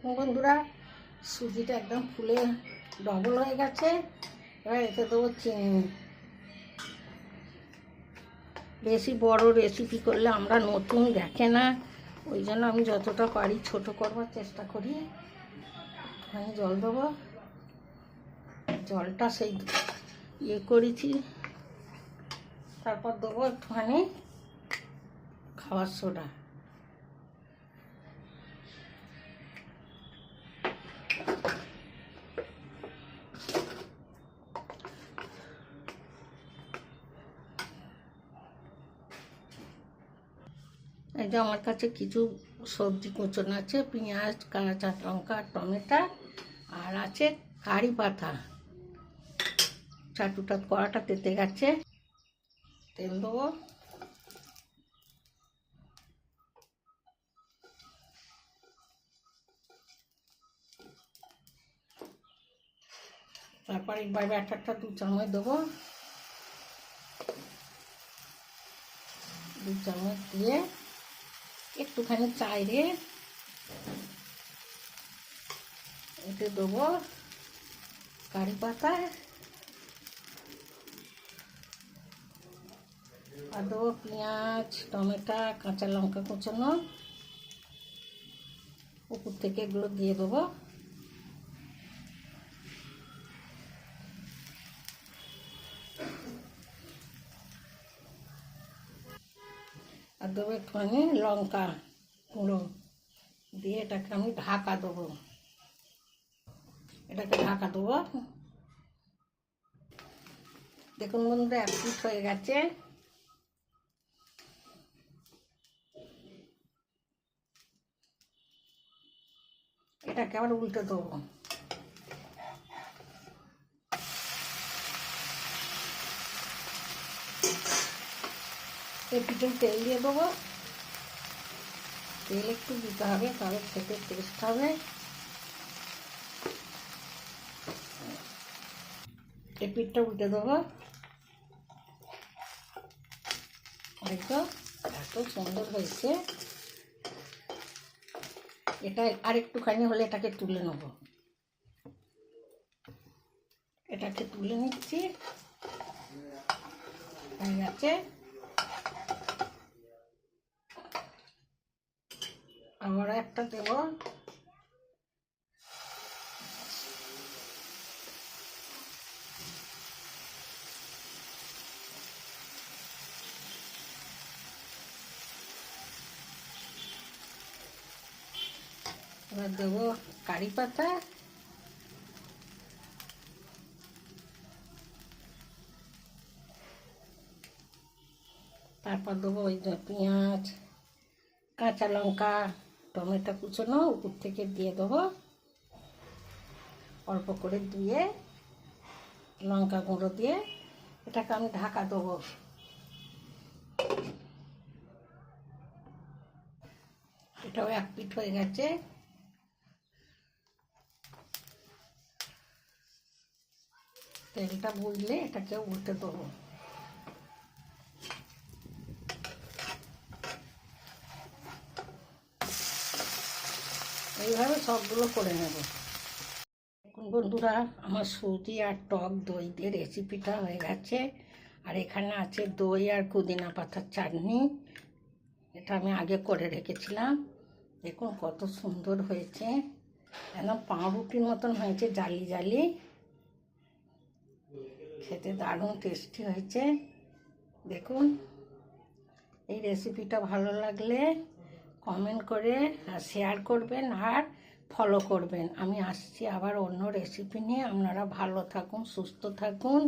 বন্ধুরা, সুজিটা একদম ফুলে ডবল হয়ে গেছে। এবার এতে দেবো চিনি। বেশি বড় রেসিপি করলে আমরা নতুন দেখে না, ওই জন্য আমি যতটা পারি ছোট করবার চেষ্টা করি। আমি জল দেবো, জলটা সেই করেছি। তারপর দেবো একটুখানি খাবার সোডা। এই যে আমার কাছে কিছু সবজি কুচনো আছে, পেঁয়াজ, কাঁচা লঙ্কা, টমেটো, আর আছে কারি পাতা। চাটুটা কড়াটা তেতে গেছে, তেল দেবো। তারপর একবার ব্যাটারটা 2 চামচ দেবো। 2 চামচ দিয়ে একটুখানি চাইরে এতে দেবো কারি পাতা, আর দেবো পেঁয়াজ, টমেটো, কাঁচা লঙ্কা কুচনো। উপর থেকে এগুলো দিয়ে দেবো। আর দেবো একটুখানি লঙ্কা গুঁড়ো দিয়ে এটাকে আমি ঢাকা দেবো। এটাকে ঢাকা দেবো। দেখুন বন্ধুরা, 1 পিঠ হয়ে গেছে। এটাকে আবার উল্টে দেবো। এই পিঠে তেল দিয়ে দেবো। তেল একটু দিতে হবে, তাহলে খেতে টেস্ট হবে। এই পিঠটা উল্টে দেবো। হয়তো এত সুন্দর হয়েছে। এটা আর একটুখানি হলে এটাকে তুলে নেব। এটাকে তুলে নিচ্ছি, হয়ে গেছে। আবার একটা দেব। এবার দেবো কারি পাতা। তারপর দেবো ওই পেঁয়াজ, কাঁচা লঙ্কা, টমেটো কুচনো উপর থেকে দিয়ে দেবো। অল্প করে দিয়ে লঙ্কা গুঁড়ো দিয়ে এটাকে আমি ঢাকা দেবো। এটাও 1 পিঠ হয়ে গেছে। তেলটা বুঝলে এটাকে উল্টে দেবো। এইভাবে সবগুলো করে নেব। এখন বন্ধুরা, আমার সুজি আর টক দই দিয়ে রেসিপিটা হয়ে গেছে। আর এখানে আছে দই আর পুদিনা পাতার চাটনি। এটা আমি আগে করে রেখেছিলাম। দেখুন কত সুন্দর হয়েছে, একদম পাউরুটির মতন হয়েছে, জালি জালি। খেতে দারুণ টেস্টি হয়েছে। দেখুন, এই রেসিপিটা ভালো লাগলে কমেন্ট করে শেয়ার করবেন আর ফলো করবেন। আমি আসছি আবার অন্য রেসিপি নিয়ে। আপনারা ভালো থাকুন, সুস্থ থাকুন।